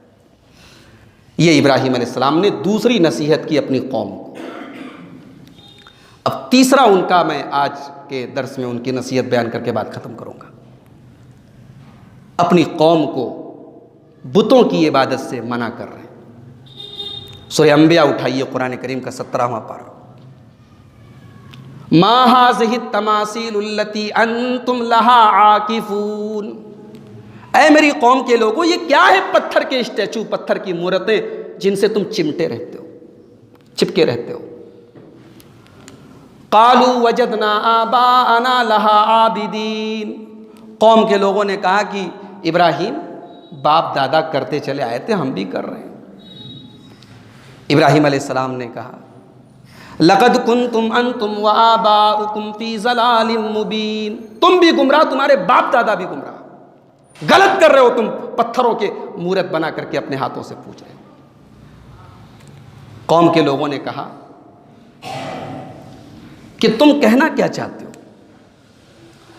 ये इब्राहीम अलैहिस्सलाम ने दूसरी नसीहत की अपनी कौम को। अब तीसरा उनका, मैं आज के दर्स में उनकी नसीहत बयान करके बात ख़त्म करूँगा। अपनी कौम को बुतों की इबादत से मना कर रहे हैं। सूरह अंबिया उठाइए, कुरान करीम का 17वां पारा। मा हाज़िहि तमासीलुल्लती अंतुम लहा आकिफून। ऐ मेरी कौम के लोगों, ये क्या है पत्थर के स्टैचू, पत्थर की मूर्तें जिनसे तुम चिमटे रहते हो, चिपके रहते हो। कालू वजदना आबाअना लहा आबिदीन। कौम के लोगों ने कहा कि इब्राहीम, बाप दादा करते चले आए थे, हम भी कर रहे हैं। इब्राहीम अलैहिस्सलाम ने कहा, लक़द कुन्तुम अंतुम व आबाउकुम फ़ी ज़लालिम मुबीन। तुम भी गुमराह, तुम्हारे बाप दादा भी गुमराह, गलत कर रहे हो तुम, पत्थरों के मूरत बना करके अपने हाथों से पूज रहे हो। कौम के लोगों ने कहा कि तुम कहना क्या चाहते हो,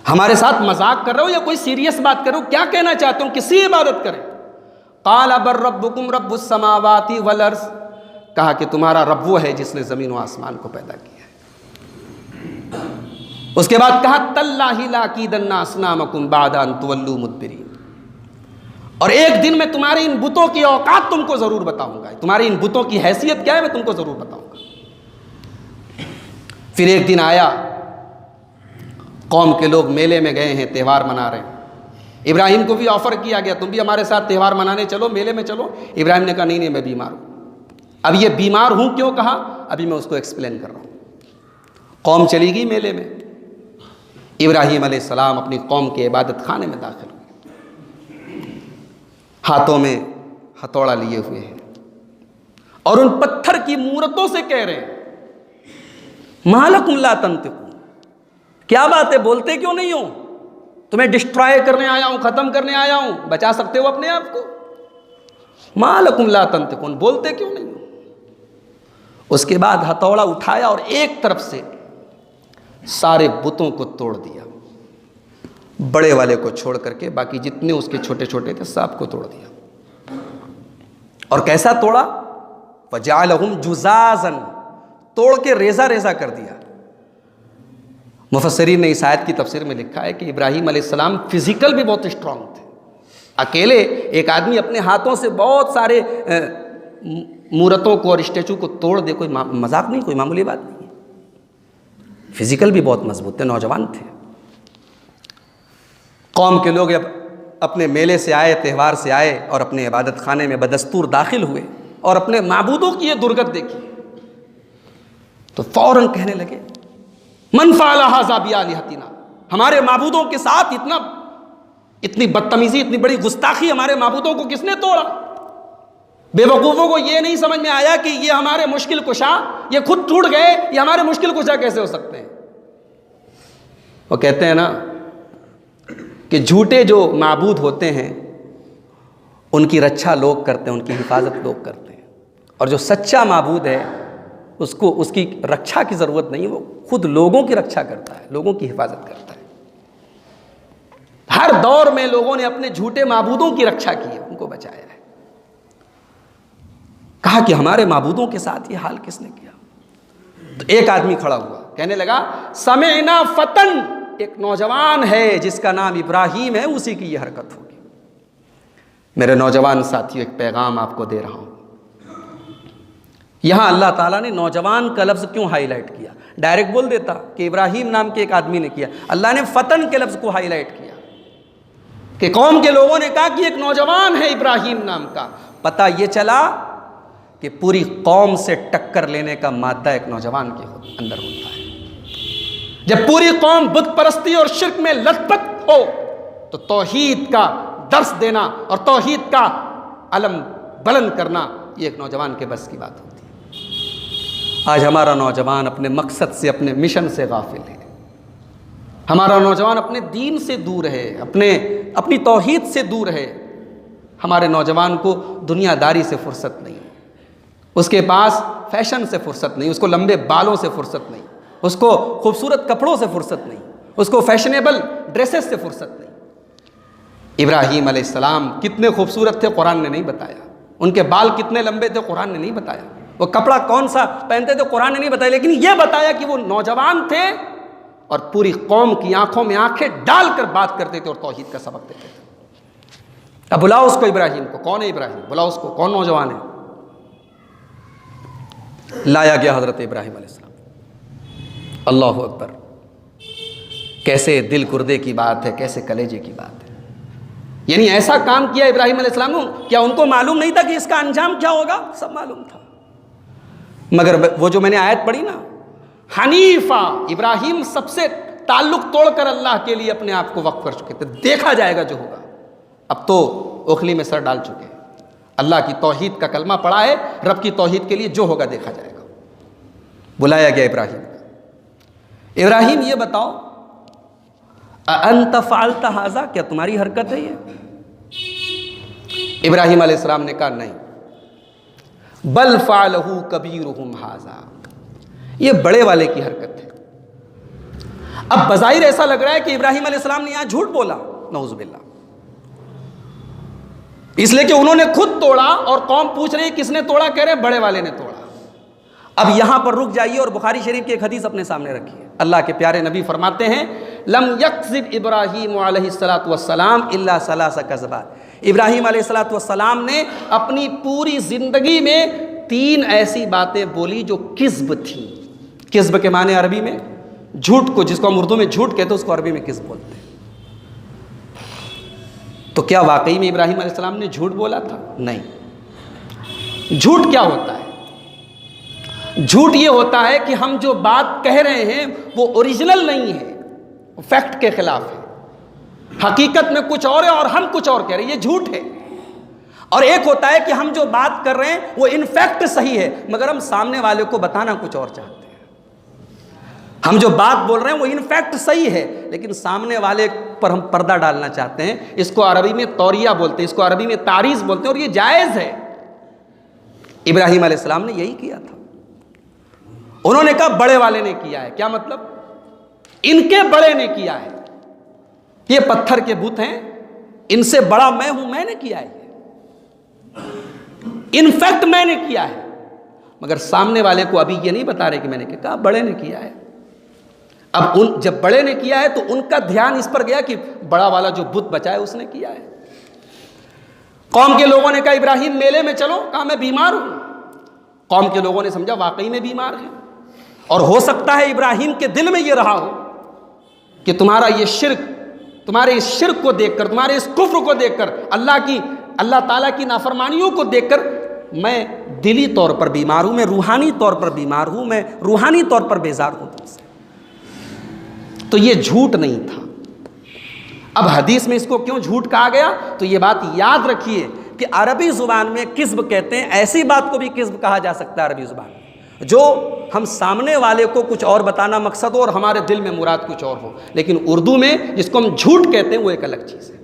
हमारे साथ मजाक कर रहे हो या कोई सीरियस बात कर रहे हो, क्या कहना चाहते हो, किसकी इबादत करें? क़ाल बल रब्बुकुम रब्बुस समावाति वल अर्ज़। कहा कि तुम्हारा रब वो है जिसने ज़मीन व आसमान को पैदा किया है। उसके बाद कहा तल्लाहि लाकीदन्ना अस्नामकुम बादा अन तुवल्लू मुदबिरीन, और एक दिन मैं तुम्हारे इन बुतों की औकात तुमको जरूर बताऊंगा, तुम्हारी इन बुतों की हैसियत क्या है मैं तुमको जरूर बताऊंगा। फिर एक दिन आया, कौम के लोग मेले में गए हैं, त्यौहार मना रहे हैं। इब्राहिम को भी ऑफर किया गया तुम भी हमारे साथ त्यौहार मनाने चलो, मेले में चलो। इब्राहिम ने कहा नहीं मैं बीमार हूं। अब ये बीमार हूं क्यों कहा, अभी मैं उसको एक्सप्लेन कर रहा हूं। कौम चली गई मेले में, इब्राहिम अलैहिस्सलाम अपनी कौम के इबादत खाने में दाखिल हुए, हाथों में हथौड़ा लिए हुए हैं और उन पत्थर की मूरतों से कह रहे हैं मालकुम ला तंतिकून, क्या बात है बोलते क्यों नहीं हो, तुम्हें डिस्ट्रॉय करने आया हूं, खत्म करने आया हूं, बचा सकते हो अपने आप को, मालकुम ला तंतिकून, बोलते क्यों नहीं हो। उसके बाद हथौड़ा उठाया और एक तरफ से सारे बुतों को तोड़ दिया, बड़े वाले को छोड़ करके बाकी जितने उसके छोटे छोटे थे सबको तोड़ दिया। और कैसा तोड़ा, वजालहुम जुजाजन, तोड़ के रेजा रेजा कर दिया। मुफस्सिरीन ने इस आयत की तफसीर में लिखा है कि इब्राहिम अलैहिस्सलाम फिजिकल भी बहुत स्ट्रांग थे। अकेले एक आदमी अपने हाथों से बहुत सारे मूर्तों को और स्टैचू को तोड़ दे, कोई मजाक नहीं, कोई मामूली बात नहीं। फिजिकल भी बहुत मजबूत थे, नौजवान थे। कौम के लोग अब अपने मेले से आए, त्यौहार से आए और अपने इबादत खाने में बदस्तूर दाखिल हुए और अपने माबूदों की ये दुर्गत देखी तो फौरन कहने लगे मन फ़अला हाज़ा बिआलिहतिना, हमारे माबूदों के साथ इतनी बदतमीजी, इतनी बड़ी गुस्ताखी, हमारे माबूदों को किसने तोड़ा। बेवकूफ़ों को ये नहीं समझ में आया कि ये हमारे मुश्किल कुशा, ये खुद टूट गए, ये हमारे मुश्किल कुशा कैसे हो सकते हैं। वो कहते हैं ना कि झूठे जो माबूद होते हैं उनकी रक्षा लोग करते हैं, उनकी हिफाजत लोग करते हैं, और जो सच्चा माबूद है उसको उसकी रक्षा की ज़रूरत नहीं, वो खुद लोगों की रक्षा करता है, लोगों की हिफाजत करता है। हर दौर में लोगों ने अपने झूठे माबूदों की रक्षा की है, उनको बचाया है। कहा कि हमारे माबूदों के साथ ये हाल किसने किया। तो एक आदमी खड़ा हुआ, कहने लगा समेना फतन, एक नौजवान है जिसका नाम इब्राहिम है, उसी की ये हरकत होगी। मेरे नौजवान साथियों, एक पैगाम आपको दे रहा हूं। यहां अल्लाह ताला ने नौजवान का लफ्ज़ क्यों हाईलाइट किया। डायरेक्ट बोल देता कि इब्राहिम नाम के एक आदमी ने किया, अल्लाह ने फतन के लफ्ज़ को हाईलाइट किया कि कौम के लोगों ने कहा कि एक नौजवान है इब्राहिम नाम का। पता ये चला कि पूरी कौम से टक्कर लेने का मादा एक नौजवान के अंदर होता है। जब पूरी कौम बुत परस्ती और शिर्क में लथपथ हो तो तौहीद का दर्स देना और तौहीद का अलम बुलंद करना ये एक नौजवान के बस की बात होती है। आज हमारा नौजवान अपने मकसद से, अपने मिशन से गाफिल है। हमारा नौजवान अपने दीन से दूर है, अपनी तौहीद से दूर है। हमारे नौजवान को दुनियादारी से फुर्सत नहीं, उसके पास फैशन से फुर्सत नहीं, उसको लंबे बालों से फुर्सत नहीं, उसको खूबसूरत कपड़ों से फुर्सत नहीं, उसको फैशनेबल ड्रेसेस से फुर्सत नहीं। इब्राहिम अलैहिस्सलाम कितने खूबसूरत थे कुरान ने नहीं बताया, उनके बाल कितने लंबे थे कुरान ने नहीं बताया, वो कपड़ा कौन सा पहनते थे कुरान ने नहीं बताया, लेकिन ये बताया कि वो नौजवान थे और पूरी कौम की आंखों में आंखें डालकर बात करते थे और तौहीद का सबक देते थे। अब बुलाओ उसको इब्राहिम को, कौन है इब्राहिम, बुलाओ उसको, कौन नौजवान है। लाया गया हज़रत इब्राहिम अलैहिस्सलाम। अल्लाहु अकबर, कैसे दिल गुर्दे की बात है, कैसे कलेजे की बात है। यानी ऐसा काम किया इब्राहिम अलैहिस्सलाम ने, क्या उनको मालूम नहीं था कि इसका अंजाम क्या होगा, सब मालूम था। मगर वो जो मैंने आयत पढ़ी ना, हनीफा, इब्राहिम सबसे ताल्लुक तोड़कर अल्लाह के लिए अपने आप को वक्फ कर चुके थे, देखा जाएगा जो होगा। अब तो ओखली में सर डाल चुके हैं, अल्लाह की तौहीद का कलमा पढ़ा है, रब की तौहीद के लिए जो होगा देखा जाएगा। बुलाया गया इब्राहिम। इब्राहिम ये बताओ अंत फ़अल्त हाज़ा, क्या तुम्हारी हरकत है ये। इब्राहिम अलैहिस्सलाम ने कहा नहीं, बल फ़अलहु कबीरुहुम हाज़ा, ये बड़े वाले की हरकत है। अब बज़ाहिर ऐसा लग रहा है कि इब्राहिम अलैहिस्सलाम ने यहां झूठ बोला, नऊज़ुबिल्लाह, इसलिए कि उन्होंने खुद तोड़ा और कौम पूछ रही है किसने तोड़ा, कह रहे बड़े वाले ने तोड़ा। अब यहाँ पर रुक जाइए और बुखारी शरीफ की एक हदीस अपने सामने रखिए। अल्लाह के प्यारे नबी फरमाते हैं, लम यक्ज़िब इब्राहीम अलैहिस्सलातु वस्सलाम इल्ला सलासा कज़बात। इब्राहीम अलैहिस्सलातु वस्सलाम ने अपनी पूरी ज़िंदगी में 3 ऐसी बातें बोली जो किज़्ब थी। किज़्ब के माने अरबी में झूठ को, जिसको हम उर्दू में झूठ कहते हैं, उसको अरबी में किज़्ब बोलते हैं। तो क्या वाकई में इब्राहीम अलैहिस्सलाम ने झूठ बोला था? नहीं। झूठ क्या होता है? झूठ ये होता है कि हम जो बात कह रहे हैं वो ओरिजिनल नहीं है, वो फैक्ट के खिलाफ है, हकीकत में कुछ और है और हम कुछ और कह रहे हैं, ये झूठ है। और एक होता है कि हम जो बात कर रहे हैं वो इनफैक्ट सही है, मगर हम सामने वाले को बताना कुछ और चाहते हैं। हम जो बात बोल रहे हैं वो इनफैक्ट सही है, लेकिन सामने वाले पर हम पर्दा डालना चाहते हैं। इसको अरबी में तौरिया बोलते हैं, इसको अरबी में तारीज़ बोलते हैं, और ये जायज़ है। इब्राहीम अलैहिस्सलाम ने यही किया था। उन्होंने कहा बड़े वाले ने किया है। क्या मतलब? इनके बड़े ने किया है, ये पत्थर के बुत हैं, इनसे बड़ा मैं हूं, मैंने किया है, इनफैक्ट मैंने किया है। मगर सामने वाले को अभी ये नहीं बता रहे कि मैंने किया, कहा बड़े ने किया है। अब जब बड़े ने किया है तो उनका ध्यान इस पर गया कि बड़ा वाला जो बुत बचा है उसने किया है। कौम के लोगों ने कहा इब्राहिम मेले में चलो, कहा मैं बीमार हूं। कौम के लोगों ने समझा वाकई में बीमार है, और हो सकता है इब्राहिम के दिल में ये रहा हो कि तुम्हारा ये शिर्क, तुम्हारे इस शिर्क को देखकर, तुम्हारे इस कुफ्र को देखकर, अल्लाह ताला की नाफरमानियों को देखकर मैं दिली तौर पर बीमार हूं, मैं रूहानी तौर पर बीमार हूं, मैं रूहानी तौर पर बेजार हूं तुमसे। तो ये झूठ नहीं था। अब हदीस में इसको क्यों झूठ कहा गया? तो ये बात याद रखिए कि अरबी जुबान में किस्ब कहते हैं, ऐसी बात को भी किस्ब कहा जा सकता है अरबी जुबान में, जो हम सामने वाले को कुछ और बताना मकसद हो और हमारे दिल में मुराद कुछ और हो। लेकिन उर्दू में जिसको हम झूठ कहते हैं वो एक अलग चीज़ है।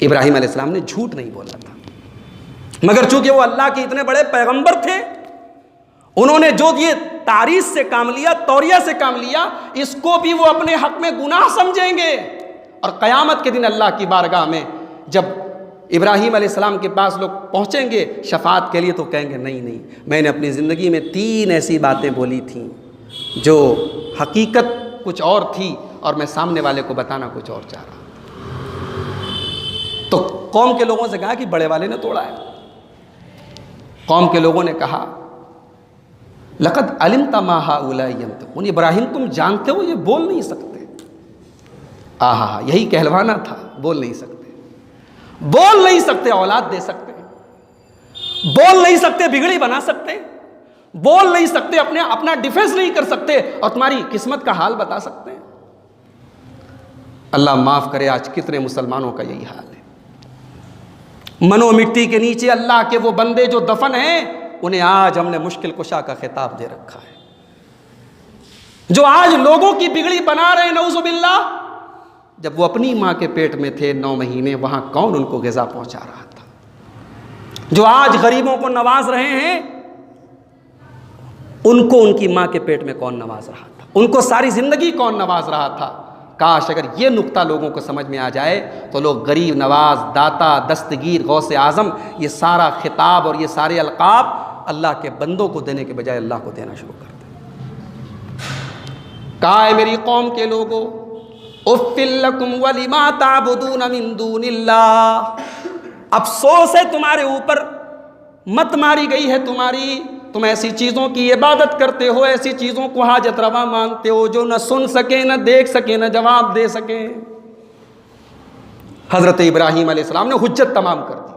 इब्राहिम अलैहिस्सलाम ने झूठ नहीं बोला था, मगर चूंकि वो अल्लाह के इतने बड़े पैगंबर थे, उन्होंने जो ये तारीफ से काम लिया, तौरिया से काम लिया, इसको भी वो अपने हक में गुनाह समझेंगे। और क़यामत के दिन अल्लाह की बारगाह में जब इब्राहिम अलैहिस्सलाम के पास लोग पहुँचेंगे शफाअत के लिए, तो कहेंगे नहीं नहीं, मैंने अपनी ज़िंदगी में 3 ऐसी बातें बोली थीं जो हकीकत कुछ और थी और मैं सामने वाले को बताना कुछ और चाह रहा। तो कौम के लोगों से कहा कि बड़े वाले ने तोड़ा है। कौम के लोगों ने कहा लक़द अलिमता मा हाउलाई यंतिक़ून, इब्राहिम तुम जानते हो ये बोल नहीं सकते। आहा, यही कहलवाना था, बोल नहीं सकते। बोल नहीं सकते औलाद दे सकते, बोल नहीं सकते बिगड़ी बना सकते, बोल नहीं सकते अपना डिफेंस नहीं कर सकते, और तुम्हारी किस्मत का हाल बता सकते हैं। अल्लाह माफ करे, आज कितने मुसलमानों का यही हाल है। मनो मिट्टी के नीचे अल्लाह के वो बंदे जो दफन हैं, उन्हें आज हमने मुश्किल कुशा का खिताब दे रखा है। जो आज लोगों की बिगड़ी बना रहे हैं, नऊज़ुबिल्लाह। जब वो अपनी माँ के पेट में थे 9 महीने, वहाँ कौन उनको ग़िज़ा पहुँचा रहा था? जो आज गरीबों को नवाज रहे हैं, उनको उनकी माँ के पेट में कौन नवाज रहा था? उनको सारी ज़िंदगी कौन नवाज रहा था? काश अगर ये नुक्ता लोगों को समझ में आ जाए तो लोग गरीब नवाज, दाता, दस्तगीर, गौसे आज़म, ये सारा खिताब और ये सारे अलक़ाब अल्लाह के बंदों को देने के बजाय अल्लाह को देना शुरू कर दें। कहा है मेरी कौम के लोगों, उफ़्फ़िल लकुम वलिमा ताबुदून मिन दूनिल्लाह, अफसोस है तुम्हारे ऊपर, मत मारी गई है तुम्हारी। तुम ऐसी चीज़ों की इबादत करते हो, ऐसी चीज़ों को हाजत रवा मानते हो जो न सुन सके, न देख सके, न जवाब दे सके। हज़रत इब्राहीम अलैहिस्सलाम ने हुज्जत तमाम कर दी,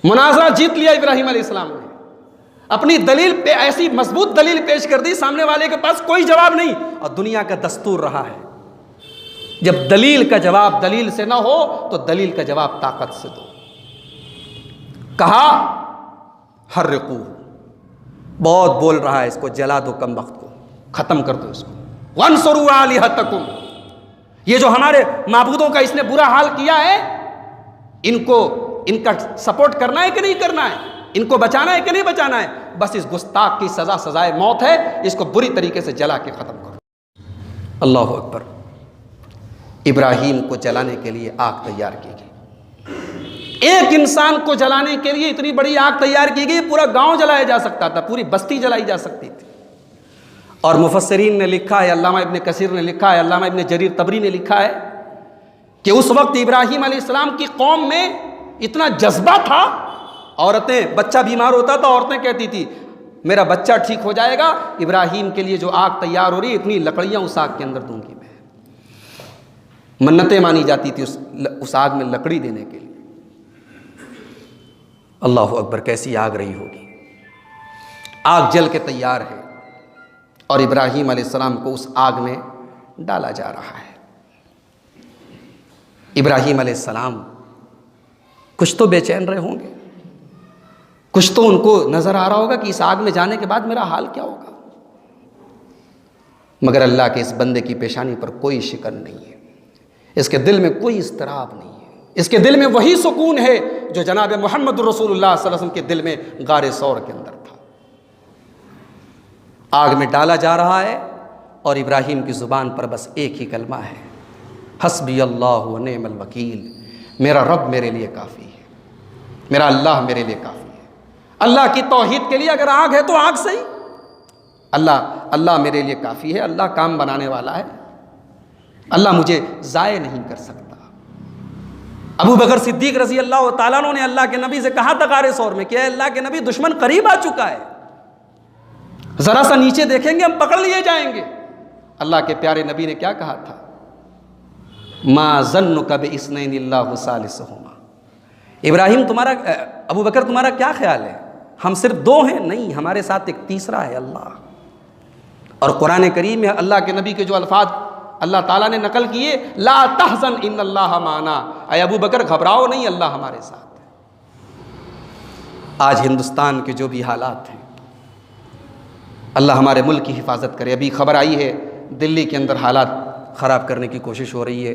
मुनाज़रा जीत लिया। इब्राहीम अलैहिस्सलाम ने अपनी दलील पे ऐसी मजबूत दलील पेश कर दी, सामने वाले के पास कोई जवाब नहीं। और दुनिया का दस्तूर रहा है, जब दलील का जवाब दलील से ना हो तो दलील का जवाब ताकत से दो। कहा हर्रिकू, बहुत बोल रहा है, इसको जला दो, कम वक्त को खत्म कर दो इसको। वंसुरू आलिहतकुम, ये जो हमारे माबूदों का इसने बुरा हाल किया है, इनका सपोर्ट करना है कि नहीं करना है, इनको बचाना है कि नहीं बचाना है? बस इस गुस्ताख की सजा सजाए मौत है, इसको बुरी तरीके से जला के खत्म करो। अल्लाहु अकबर। इब्राहीम को जलाने के लिए आग तैयार की गई। एक इंसान को जलाने के लिए इतनी बड़ी आग तैयार की गई, पूरा गांव जलाया जा सकता था, पूरी बस्ती जलाई जा सकती थी। और मुफस्सिरीन ने लिखा है, अल्लामा इब्न कसीर ने लिखा है, अल्लामा इब्न जरीर तबरी ने लिखा है कि उस वक्त इब्राहीम अलैहिस्सलाम की कौम में इतना जज्बा था। औरतें, बच्चा बीमार होता था, औरतें कहती थी मेरा बच्चा ठीक हो जाएगा, इब्राहीम के लिए जो आग तैयार हो रही है इतनी लकड़ियां उस आग के अंदर दूंगी मैं। मन्नतें मानी जाती थी उस आग में लकड़ी देने के लिए। अल्लाह अकबर, कैसी आग रही होगी। आग जल के तैयार है और इब्राहीम अलैहिस्सलाम को उस आग में डाला जा रहा है। इब्राहीम अलैहिस्सलाम कुछ तो बेचैन रहे होंगे, कुछ तो उनको नजर आ रहा होगा कि इस आग में जाने के बाद मेरा हाल क्या होगा। मगर अल्लाह के इस बंदे की पेशानी पर कोई शिकन नहीं है, इसके दिल में कोई इस्तराब नहीं है, इसके दिल में वही सुकून है जो जनाब मोहम्मद रसूलुल्लाह सल्लल्लाहु अलैहि वसल्लम के दिल में गारे सौर के अंदर था। आग में डाला जा रहा है और इब्राहीम की ज़ुबान पर बस एक ही कलमा है, हस्बी अल्लाह व निअमल वकील, मेरा रब मेरे लिए काफ़ी है, मेरा अल्लाह मेरे लिए काफ़ी है। अल्लाह की तौहीद के लिए अगर आग है तो आग सही, अल्लाह मेरे लिए काफ़ी है, अल्लाह काम बनाने वाला है, अल्लाह मुझे ज़ाय नहीं कर सकता। अबू बकर सिद्दीक रज़ी अल्लाह तआला अन्हु ने अल्लाह के नबी से कहा था गारे सौर में कि अल्लाह के नबी, दुश्मन करीब आ चुका है, ज़रा सा नीचे देखेंगे हम पकड़ लिए जाएंगे। अल्लाह के प्यारे नबी ने क्या कहा था, मा ज़न्नुका बिइस्नैनि अल्लाहु सालिसुहुमा। इब्राहिम तुम्हारा, अबू बकर तुम्हारा क्या ख्याल है, हम सिर्फ दो हैं? नहीं, हमारे साथ एक तीसरा है, अल्लाह। और कुरान करीम में अल्लाह के नबी के जो अल्फाज अल्लाह ताला ने नकल किए, ला तहज़न इन्नल्लाह माना, ऐ अबू बकर घबराओ नहीं, अल्लाह हमारे साथ है। आज हिंदुस्तान के जो भी हालात हैं, अल्लाह हमारे मुल्क की हिफाजत करे। अभी खबर आई है दिल्ली के अंदर हालात ख़राब करने की कोशिश हो रही है,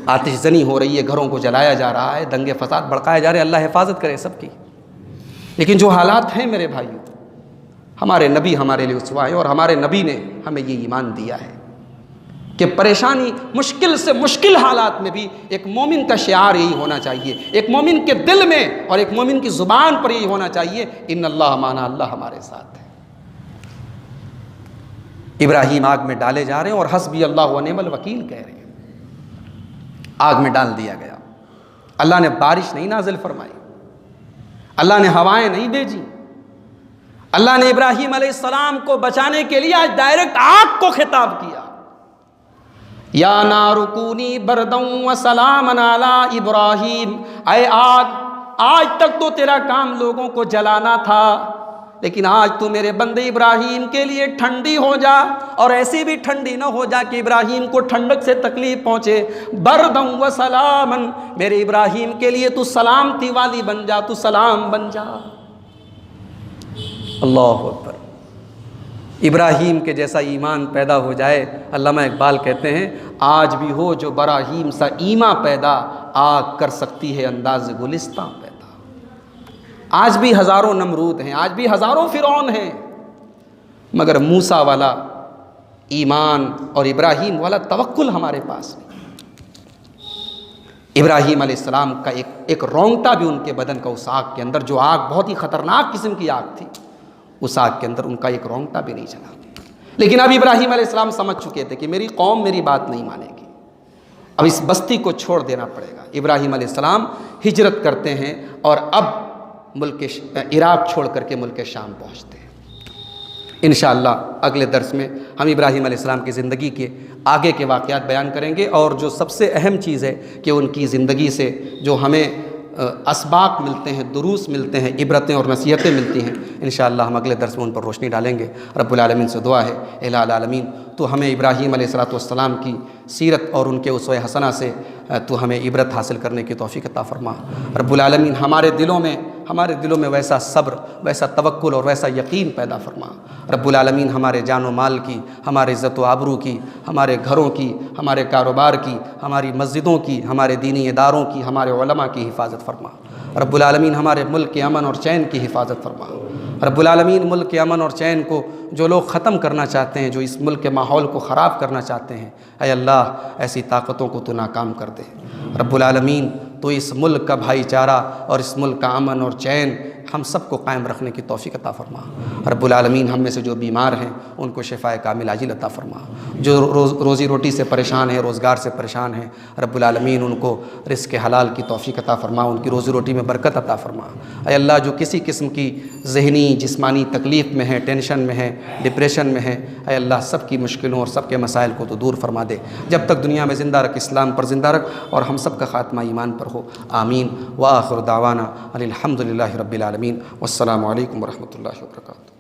आतिशजनी हो रही है, घरों को जलाया जा रहा है, दंगे फसाद भड़काए जा रहे हैं, अल्लाह हिफाजत करे सबकी। लेकिन जो हालात हैं मेरे भाइयों, हमारे नबी हमारे लिए उसवा है और हमारे नबी ने हमें ये ईमान दिया है कि परेशानी, मुश्किल से मुश्किल हालात में भी एक मोमिन का शिआर यही होना चाहिए, एक मोमिन के दिल में और एक मोमिन की ज़ुबान पर यही होना चाहिए, इन्नल्लाह माना, अल्लाह हमारे साथ है। इब्राहीम आग में डाले जा रहे हैं और हस्बी अल्लाह व निअमल वकील कह रहे हैं। आग में डाल दिया गया, अल्लाह ने बारिश नहीं नाजिल फरमाई, अल्लाह ने हवाएं नहीं भेजी, अल्लाह ने इब्राहीम अलैहिस्सलाम को बचाने के लिए आज डायरेक्ट आग को खिताब किया, या नारुकूनी बरदं व सलामन अला इब्राहीम। ऐ आग, आज तक तो तेरा काम लोगों को जलाना था, लेकिन आज तू मेरे बंदे इब्राहीम के लिए ठंडी हो जा, और ऐसी भी ठंडी ना हो जा कि इब्राहीम को ठंडक से तकलीफ पहुँचे। बरदं व सलामन, मेरे इब्राहीम के लिए तू सलामती वाली बन जा, तू सलाम बन जा। अल्लाह अकबर। इब्राहीम के जैसा ईमान पैदा हो जाए, अल्लामा इकबाल कहते हैं, आज भी हो जो बराहीम सा ईमा पैदा, आग कर सकती है अंदाज़ गुलिस्तां पैदा। आज भी हज़ारों नमरूद हैं, आज भी हज़ारों फ़िरौन हैं, मगर मूसा वाला ईमान और इब्राहीम वाला तवक्कुल हमारे पास नहीं। इब्राहीम अलैहिस्सलाम का एक रोंगटा भी उनके बदन का, उस आग के अंदर, जो आग बहुत ही ख़तरनाक किस्म की आग थी, उस आग के अंदर उनका एक रोंगटा भी नहीं चला। लेकिन अब इब्राहीम अलैहिस्सलाम समझ चुके थे कि मेरी कौम मेरी बात नहीं मानेगी, अब इस बस्ती को छोड़ देना पड़ेगा। इब्राहीम अलैहिस्सलाम हिजरत करते हैं और अब मुल्क इराक़ छोड़ करके मुल्क शाम पहुँचते हैं। इंशाअल्लाह अगले दर्स में हम इब्राहीम अलैहिस्सलाम की ज़िंदगी के आगे के वाक़यात बयान करेंगे, और जो सबसे अहम चीज़ है कि उनकी ज़िंदगी से जो हमें असबाक मिलते हैं, दुरूस मिलते हैं, इबरतें और नसीहतें मिलती हैं, इंशाअल्लाह हम अगले दर्स में उन पर रोशनी डालेंगे। रब्बुल आलमीन से दुआ है, इलाहुल आलमीन तो हमें इब्राहीम अलैहिस्सलाम की सीरत और उनके उसवे हसना से तो हमें इबरत हासिल करने की तौफ़ीक़ अता फ़रमा। रब्बुल आलमीन हमारे दिलों में वैसा सब्र, वैसा तवक्कुल और वैसा यकीन पैदा फ़रमा। रब्बुल आलमीन हमारे जान व माल की, हमारे इज़्ज़त व आबरू की, हमारे घरों की, हमारे कारोबार की, हमारी मस्जिदों की, हमारे दीनी इदारों की, हमारे उलमा की हिफाजत फ़रमा। रब्बुल आलमीन हमारे मुल्क के अमन और चैन की हिफाजत फ़रमा। रब्बुल आलमीन मुल्क के अमन और चैन को जो लोग ख़त्म करना चाहते हैं, जो इस मुल्क के माहौल को ख़राब करना चाहते हैं, ऐ अल्लाह ऐसी ताकतों को तो नाकाम कर दे। रब्बुल आलमीन तो इस मुल्क का भाईचारा और इस मुल्क का अमन और चैन हम सबको कायम रखने की तौफीक अता फरमा। रब्बुल आलमीन हम में से जो बीमार हैं उनको शिफ़ाए कामिल आजिल अता फरमा। जो रोज़ी रोटी से परेशान हैं, रोज़गार से परेशान हैं, रब्बुल आलमीन उनको रिज़्क़ हलाल की तौफीक अता फरमा, उनकी रोज़ी रोटी में बरकत अता फरमा। ऐ अल्लाह, जो किसी किस्म की ज़हनी जिस्मानी तकलीफ़ में है, टेंशन में है, डिप्रेशन में है, ऐ अल्लाह सब की मुश्किलों और सब के मसाइल को तो दूर फरमा दे। जब तक दुनिया में ज़िंदा रख, इस्लाम पर ज़िंदा रख और हम सब का ख़ात्मा ईमान पर हो। आमीन। व आखिर दावाना अनिल हम्दुलिल्लाहि रब्बिल आलमीन। वस्सलामु अलैकुम व रहमतुल्लाहि व बरकातुहू।